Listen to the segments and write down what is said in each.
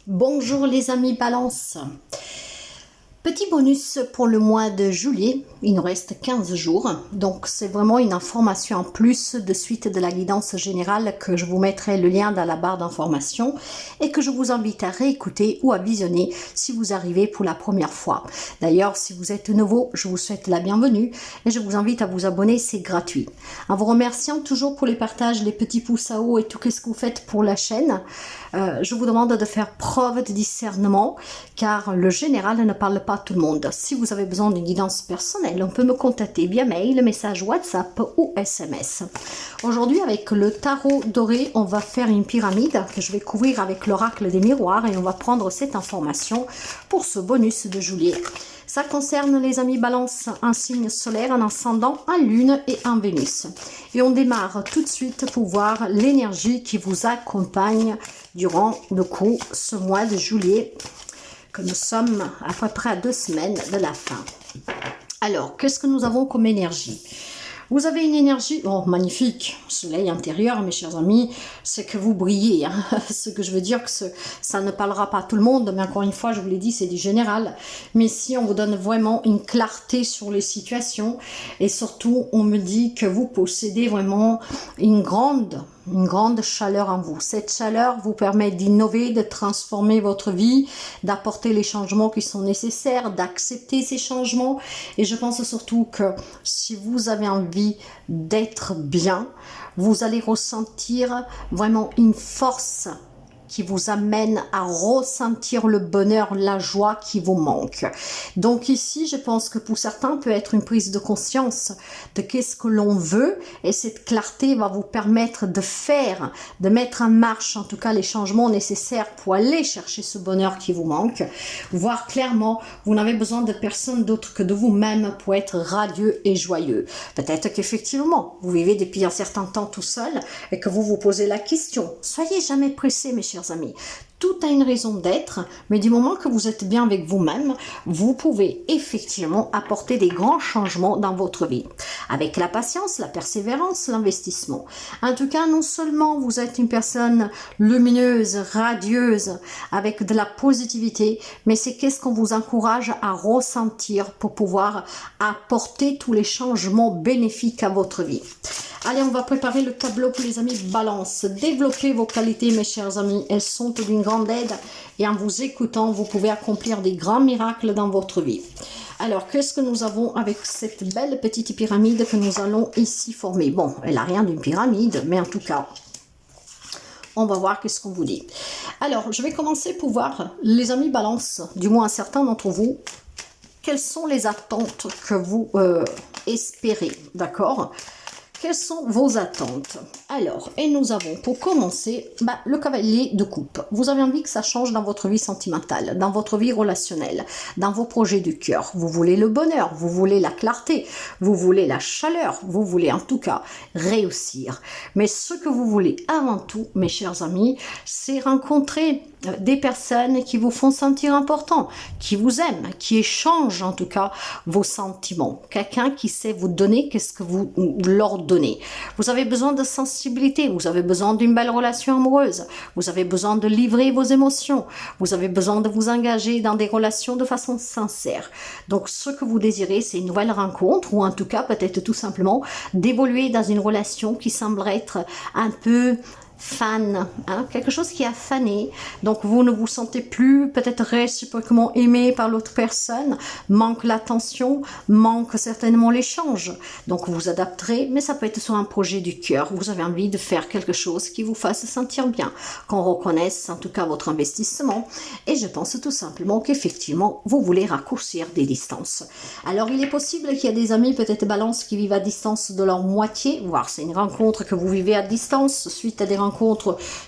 Bonjour les amis Balance. Petit bonus pour le mois de juillet, il nous reste 15 jours, donc c'est vraiment une information en plus de suite de la guidance générale que je vous mettrai le lien dans la barre d'information et que je vous invite à réécouter ou à visionner si vous arrivez pour la première fois. D'ailleurs, si vous êtes nouveau, je vous souhaite la bienvenue et je vous invite à vous abonner, c'est gratuit. En vous remerciant toujours pour les partages, les petits pouces à haut et tout ce que vous faites pour la chaîne, je vous demande de faire preuve de discernement car le général ne parle pas à tout le monde. Si vous avez besoin d'une guidance personnelle, on peut me contacter via mail, message WhatsApp ou SMS. Aujourd'hui, avec le tarot doré, on va faire une pyramide que je vais couvrir avec l'oracle des miroirs et on va prendre cette information pour ce bonus de juillet. Ça concerne les amis Balance, un signe solaire, un ascendant, un lune et un Vénus. Et on démarre tout de suite pour voir l'énergie qui vous accompagne durant le coup ce mois de juillet, que nous sommes à peu près à 2 semaines de la fin. Alors, qu'est-ce que nous avons comme énergie? Vous avez une énergie, oh magnifique, soleil intérieur, mes chers amis, c'est que vous brillez. Hein. Ce que je veux dire, que ça ne parlera pas à tout le monde, mais encore une fois, je vous l'ai dit, c'est du général. Mais si on vous donne vraiment une clarté sur les situations, et surtout, on me dit que vous possédez vraiment une grande chaleur en vous. Cette chaleur vous permet d'innover, de transformer votre vie, d'apporter les changements qui sont nécessaires, d'accepter ces changements. Et je pense surtout que si vous avez envie d'être bien, vous allez ressentir vraiment une force qui vous amène à ressentir le bonheur, la joie qui vous manque. Donc ici, je pense que pour certains, peut être une prise de conscience de qu'est-ce que l'on veut et cette clarté va vous permettre de faire, de mettre en marche en tout cas les changements nécessaires pour aller chercher ce bonheur qui vous manque. Voir clairement, vous n'avez besoin de personne d'autre que de vous-même pour être radieux et joyeux. Peut-être qu'effectivement, vous vivez depuis un certain temps tout seul et que vous vous posez la question. Soyez jamais pressés, mes chers amis. Tout a une raison d'être, mais du moment que vous êtes bien avec vous-même, vous pouvez effectivement apporter des grands changements dans votre vie. Avec la patience, la persévérance, l'investissement. En tout cas, non seulement vous êtes une personne lumineuse, radieuse, avec de la positivité, mais c'est qu'est-ce qu'on vous encourage à ressentir pour pouvoir apporter tous les changements bénéfiques à votre vie. Allez, on va préparer le tableau pour les amis Balance. Développez vos qualités, mes chers amis. Elles sont d'une grande aide et en vous écoutant, vous pouvez accomplir des grands miracles dans votre vie. Alors, qu'est-ce que nous avons avec cette belle petite pyramide que nous allons ici former? Bon, elle n'a rien d'une pyramide, mais en tout cas, on va voir qu'est-ce qu'on vous dit. Alors, je vais commencer pour voir les amis Balance, du moins certains d'entre vous, quelles sont les attentes que vous espérez, d'accord? Quelles sont vos attentes? Alors, et nous avons pour commencer le cavalier de coupe. Vous avez envie que ça change dans votre vie sentimentale, dans votre vie relationnelle, dans vos projets du cœur. Vous voulez le bonheur, vous voulez la clarté, vous voulez la chaleur, vous voulez en tout cas réussir. Mais ce que vous voulez avant tout, mes chers amis, c'est rencontrer des personnes qui vous font sentir important, qui vous aiment, qui échangent en tout cas vos sentiments. Quelqu'un qui sait vous donner qu'est-ce que vous leur donnez. Vous avez besoin de sensibilité, vous avez besoin d'une belle relation amoureuse, vous avez besoin de livrer vos émotions, vous avez besoin de vous engager dans des relations de façon sincère. Donc ce que vous désirez, c'est une nouvelle rencontre ou en tout cas peut-être tout simplement d'évoluer dans une relation qui semble être un peu fan, hein, quelque chose qui a fané, donc vous ne vous sentez plus peut-être réciproquement aimé par l'autre personne, manque l'attention, manque certainement l'échange, donc vous vous adapterez, mais ça peut être sur un projet du cœur, vous avez envie de faire quelque chose qui vous fasse sentir bien, qu'on reconnaisse en tout cas votre investissement, et je pense tout simplement qu'effectivement vous voulez raccourcir des distances. Alors il est possible qu'il y ait des amis peut-être Balance qui vivent à distance de leur moitié, voire c'est une rencontre que vous vivez à distance suite à des rencontres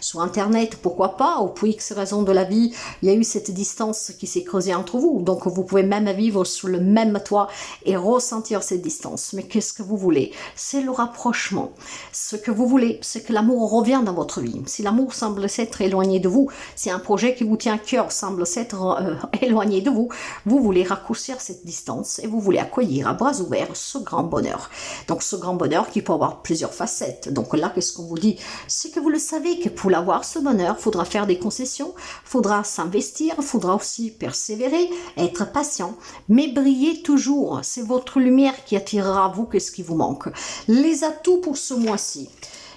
sur internet, pourquoi pas, ou pour X raison de la vie, il y a eu cette distance qui s'est creusée entre vous, donc vous pouvez même vivre sous le même toit et ressentir cette distance. Mais qu'est-ce que vous voulez? C'est le rapprochement. Ce que vous voulez, c'est que l'amour revienne dans votre vie. Si l'amour semble s'être éloigné de vous, si un projet qui vous tient à cœur semble s'être éloigné de vous, vous voulez raccourcir cette distance et vous voulez accueillir à bras ouverts ce grand bonheur. Donc ce grand bonheur qui peut avoir plusieurs facettes. Donc là, qu'est-ce qu'on vous dit? C'est que vous le savez que pour avoir ce bonheur, il faudra faire des concessions, il faudra s'investir, il faudra aussi persévérer, être patient, mais briller toujours. C'est votre lumière qui attirera à vous qu'est-ce qui vous manque. Les atouts pour ce mois-ci,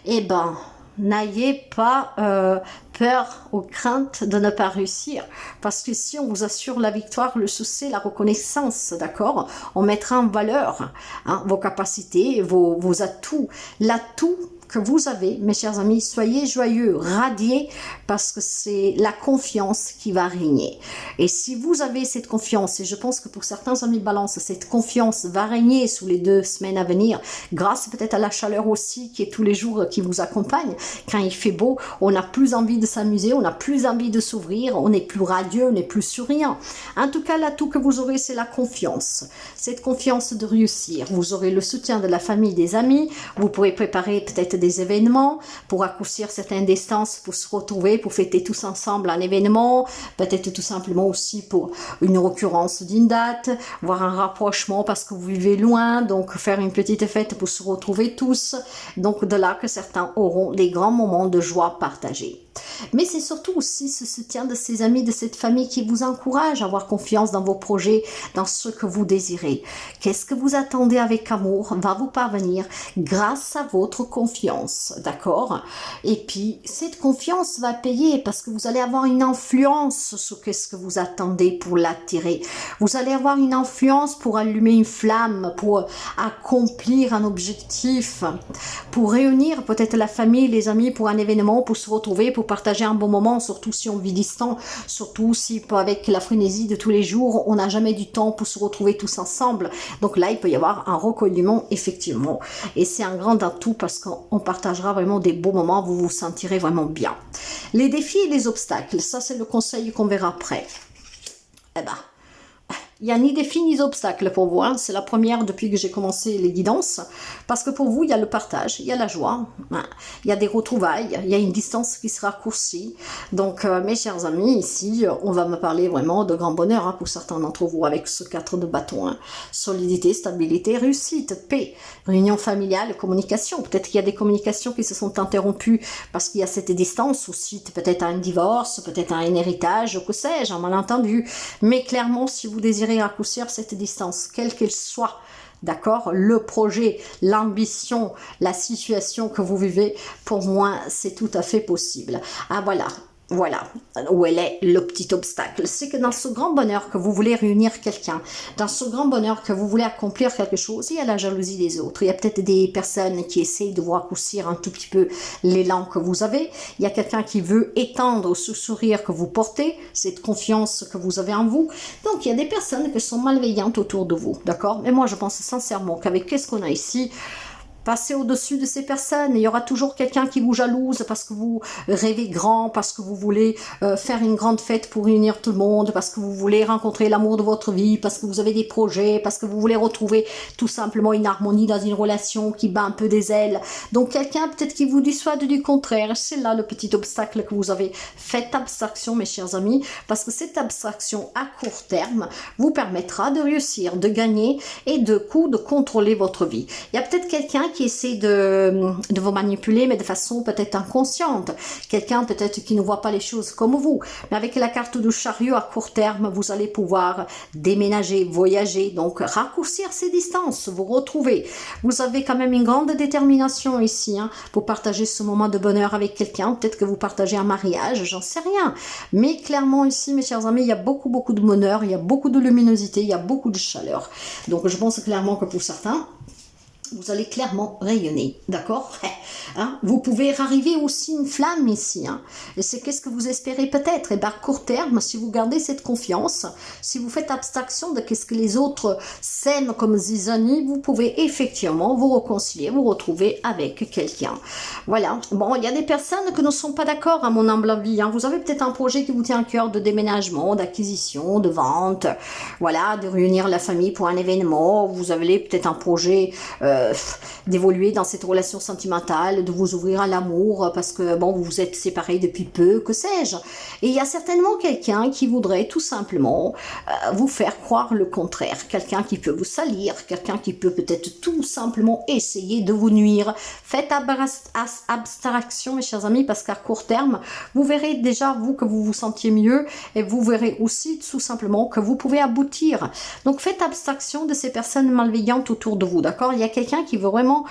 eh ben, n'ayez pas peur ou crainte de ne pas réussir, parce que si on vous assure la victoire, le succès, la reconnaissance, d'accord, on mettra en valeur vos capacités, vos atouts, l'atout que vous avez, mes chers amis, soyez joyeux, radiez, parce que c'est la confiance qui va régner. Et si vous avez cette confiance, et je pense que pour certains amis balance, cette confiance va régner sous les 2 semaines à venir, grâce peut-être à la chaleur aussi qui est tous les jours qui vous accompagne. Quand il fait beau, on a plus envie de s'amuser, on a plus envie de s'ouvrir, on est plus radieux, on est plus souriant. En tout cas, l'atout que vous aurez, c'est la confiance. Cette confiance de réussir. Vous aurez le soutien de la famille, des amis, vous pourrez préparer peut-être des événements, pour raccourcir certaines distances, pour se retrouver, pour fêter tous ensemble un événement, peut-être tout simplement aussi pour une occurrence d'une date, voir un rapprochement parce que vous vivez loin, donc faire une petite fête pour se retrouver tous. Donc de là que certains auront des grands moments de joie partagés. Mais c'est surtout aussi ce soutien de ces amis, de cette famille qui vous encourage à avoir confiance dans vos projets, dans ce que vous désirez. Qu'est-ce que vous attendez avec amour va vous parvenir grâce à votre confiance, d'accord? Et puis, cette confiance va payer parce que vous allez avoir une influence sur qu'est-ce que vous attendez pour l'attirer. Vous allez avoir une influence pour allumer une flamme, pour accomplir un objectif, pour réunir peut-être la famille, les amis pour un événement, pour se retrouver, pour partager un bon moment, surtout si on vit distant, surtout si avec la frénésie de tous les jours, on n'a jamais du temps pour se retrouver tous ensemble. Donc là, il peut y avoir un recueillement, effectivement. Et c'est un grand atout parce qu'on partagera vraiment des beaux moments, vous vous sentirez vraiment bien. Les défis et les obstacles, ça c'est le conseil qu'on verra après. Eh ben, il n'y a ni défi ni obstacle pour vous, c'est la première depuis que j'ai commencé les guidances, parce que pour vous, il y a le partage, il y a la joie, il y a des retrouvailles, il y a une distance qui sera raccourcie. Donc, mes chers amis, ici, on va me parler vraiment de grand bonheur pour certains d'entre vous avec ce 4 de bâton. Solidité, stabilité, réussite, paix, réunion familiale, communication. Peut-être qu'il y a des communications qui se sont interrompues parce qu'il y a cette distance, ou suite peut-être à un divorce, peut-être à un héritage, que sais-je, un malentendu. Mais clairement, si vous désirez raccourcir cette distance, quelle qu'elle soit, d'accord, le projet, l'ambition, la situation que vous vivez, pour moi, c'est tout à fait possible. Ah voilà où elle est le petit obstacle. C'est que dans ce grand bonheur que vous voulez réunir quelqu'un, dans ce grand bonheur que vous voulez accomplir quelque chose, il y a la jalousie des autres. Il y a peut-être des personnes qui essayent de vous raccourcir un tout petit peu l'élan que vous avez. Il y a quelqu'un qui veut étendre ce sourire que vous portez, cette confiance que vous avez en vous. Donc il y a des personnes qui sont malveillantes autour de vous, d'accord? Mais moi je pense sincèrement qu'avec qu'est-ce qu'on a ici, passez au-dessus de ces personnes. Il y aura toujours quelqu'un qui vous jalouse parce que vous rêvez grand, parce que vous voulez faire une grande fête pour réunir tout le monde, parce que vous voulez rencontrer l'amour de votre vie, parce que vous avez des projets, parce que vous voulez retrouver tout simplement une harmonie dans une relation qui bat un peu des ailes. Donc quelqu'un peut-être qui vous dissuade du contraire. C'est là le petit obstacle que vous avez. Faites abstraction, mes chers amis, parce que cette abstraction à court terme vous permettra de réussir, de gagner et de contrôler votre vie. Il y a peut-être quelqu'un qui essaie de vous manipuler, mais de façon peut-être inconsciente. Quelqu'un peut-être qui ne voit pas les choses comme vous. Mais avec la carte du chariot à court terme, vous allez pouvoir déménager, voyager, donc raccourcir ces distances, vous retrouver. Vous avez quand même une grande détermination ici pour partager ce moment de bonheur avec quelqu'un. Peut-être que vous partagez un mariage, j'en sais rien. Mais clairement ici, mes chers amis, il y a beaucoup de bonheur, il y a beaucoup de luminosité, il y a beaucoup de chaleur. Donc je pense clairement que pour certains, vous allez clairement rayonner, d'accord? Vous pouvez arriver aussi une flamme ici. Et c'est qu'est-ce que vous espérez peut-être? Et bien, à court terme, si vous gardez cette confiance, si vous faites abstraction de qu'est-ce que les autres s'aiment comme zizanie, vous pouvez effectivement vous réconcilier, vous retrouver avec quelqu'un. Voilà. Bon, il y a des personnes qui ne sont pas d'accord à mon humble avis. Vous avez peut-être un projet qui vous tient à cœur de déménagement, d'acquisition, de vente, voilà, de réunir la famille pour un événement. Vous avez peut-être un projet d'évoluer dans cette relation sentimentale, de vous ouvrir à l'amour parce que bon, vous vous êtes séparés depuis peu, que sais-je. Et il y a certainement quelqu'un qui voudrait tout simplement vous faire croire le contraire. Quelqu'un qui peut vous salir, quelqu'un qui peut peut-être tout simplement essayer de vous nuire. Faites abstraction, mes chers amis, parce qu'à court terme, vous verrez déjà, vous, que vous vous sentiez mieux et vous verrez aussi tout simplement que vous pouvez aboutir. Donc, faites abstraction de ces personnes malveillantes autour de vous, d'accord? Il y a quelqu'un qui veut vraiment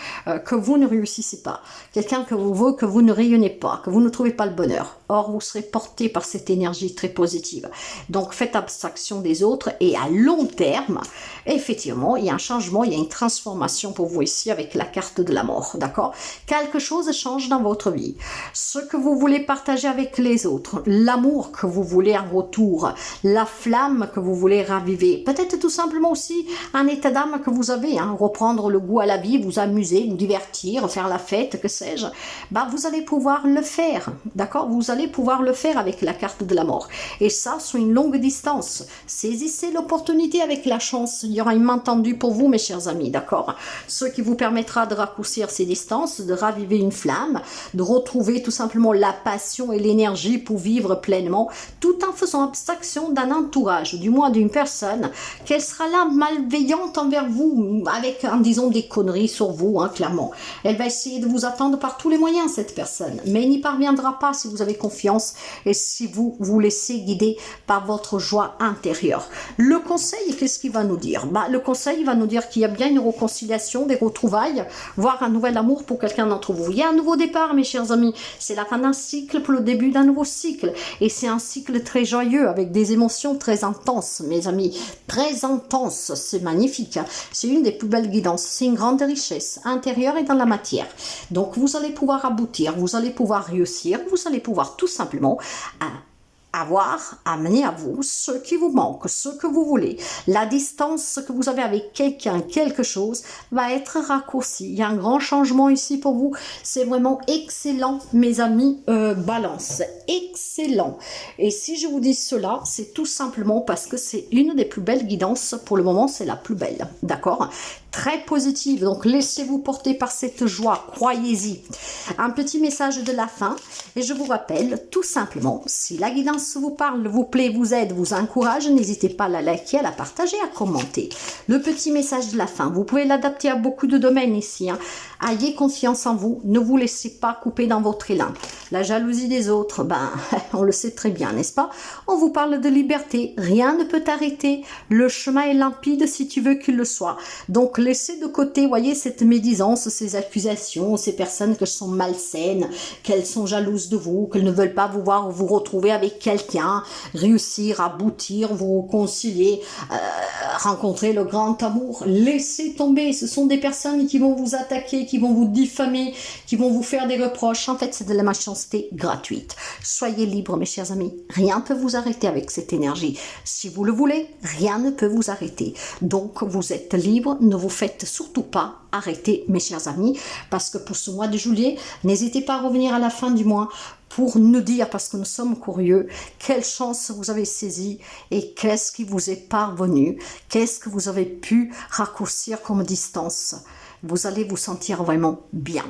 que vous ne réussissez pas. Quelqu'un que vous veut que vous ne rayonnez pas, que vous ne trouvez pas le bonheur. Or, vous serez porté par cette énergie très positive. Donc, faites abstraction des autres et à long terme, effectivement, il y a un changement, il y a une transformation pour vous ici avec la carte de la mort, d'accord? Quelque chose change dans votre vie. Ce que vous voulez partager avec les autres, l'amour que vous voulez en retour, la flamme que vous voulez raviver, peut-être tout simplement aussi un état d'âme que vous avez, hein, reprendre le goût à la vie, vous amuser, vous divertir, faire la fête, que sais-je, bah, vous allez pouvoir le faire, d'accord? Vous allez pouvoir le faire avec la carte de la mort. Et ça, sur une longue distance. Saisissez l'opportunité avec la chance. Il y aura une main tendue pour vous, mes chers amis, d'accord? Ce qui vous permettra de raccourcir ces distances, de raviver une flamme, de retrouver tout simplement la passion et l'énergie pour vivre pleinement, tout en faisant abstraction d'un entourage, du moins d'une personne, qu'elle sera là malveillante envers vous, avec, disons, des conneries sur vous, hein, clairement. Elle va essayer de vous attendre par tous les moyens, cette personne, mais elle n'y parviendra pas si vous avez confiance et si vous vous laissez guider par votre joie intérieure. Le conseil, qu'est-ce qu'il va nous dire? Bah, le conseil va nous dire qu'il y a bien une réconciliation, des retrouvailles, voire un nouvel amour pour quelqu'un d'entre vous. Il y a un nouveau départ, mes chers amis. C'est la fin d'un cycle pour le début d'un nouveau cycle. Et c'est un cycle très joyeux, avec des émotions très intenses, mes amis. Très intenses, c'est magnifique. C'est une des plus belles guidances. C'est une grande richesse intérieure et dans la matière. Donc, vous allez pouvoir aboutir, vous allez pouvoir réussir, vous allez pouvoir tout simplement amener à vous ce qui vous manque, ce que vous voulez. La distance que vous avez avec quelqu'un, quelque chose, va être raccourcie. Il y a un grand changement ici pour vous. C'est vraiment excellent, mes amis, Balance. Excellent. Et si je vous dis cela, c'est tout simplement parce que c'est une des plus belles guidances. Pour le moment, c'est la plus belle. D'accord? Très positive. Donc, laissez-vous porter par cette joie. Croyez-y. Un petit message de la fin. Et je vous rappelle, tout simplement, si la guidance vous parle, vous plaît, vous aide, vous encourage, n'hésitez pas à la liker, à la partager, à commenter. Le petit message de la fin, vous pouvez l'adapter à beaucoup de domaines ici. Hein. Ayez confiance en vous, ne vous laissez pas couper dans votre élan. La jalousie des autres, ben, on le sait très bien, n'est-ce pas? On vous parle de liberté, rien ne peut t'arrêter. Le chemin est limpide si tu veux qu'il le soit. Donc, laissez de côté, voyez, cette médisance, ces accusations, ces personnes que sont malsaines, qu'elles sont jalouses de vous, qu'elles ne veulent pas vous voir vous retrouver avec quelqu'un, réussir, aboutir, vous réconcilier, rencontrer le grand amour. Laissez tomber, ce sont des personnes qui vont vous attaquer, qui vont vous diffamer, qui vont vous faire des reproches. En fait, c'est de la méchanceté gratuite. Soyez libres, mes chers amis. Rien ne peut vous arrêter avec cette énergie. Si vous le voulez, rien ne peut vous arrêter. Donc, vous êtes libre. Ne vous faites surtout pas arrêter, mes chers amis, parce que pour ce mois de juillet, n'hésitez pas à revenir à la fin du mois pour nous dire, parce que nous sommes curieux, quelle chance vous avez saisie et qu'est-ce qui vous est parvenu, qu'est-ce que vous avez pu raccourcir comme distance. Vous allez vous sentir vraiment bien.